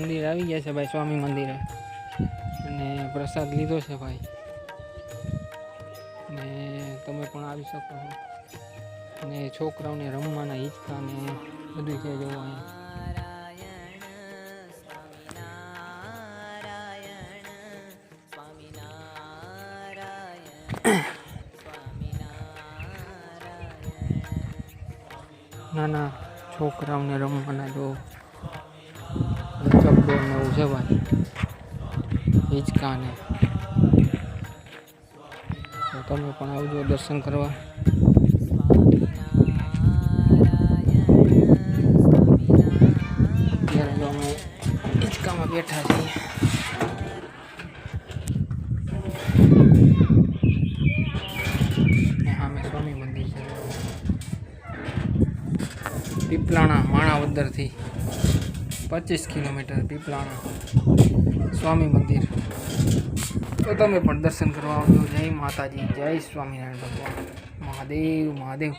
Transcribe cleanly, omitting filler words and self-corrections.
મંદિર આવી ગયા છે ભાઈ, સ્વામી મંદિરે, અને પ્રસાદ લીધો છે ભાઈ, ને તમે પણ આવી શકો છો. અને છોકરાઓને રમવાના હિંચકા ને બધું છે જોવા અહીંયા. નાના છોકરાઓને રમવાના જો ચકડોળ ને એવું છે ભાઈ, હિંચકા ને. તો તમે પણ આવજો દર્શન કરવા. અત્યારે જો અમે હિંચકામાં બેઠા છીએ. સામે સ્વામી મંદિર છે, પીપલાણા માણાવદરથી 25 કિલોમીટર પીપલાણા સ્વામી મંદિર. તો તમે પણ દર્શન કરવા આવજો. જય માતાજી, જય સ્વામિનારાયણ ભગવાન, મહાદેવ મહાદેવ.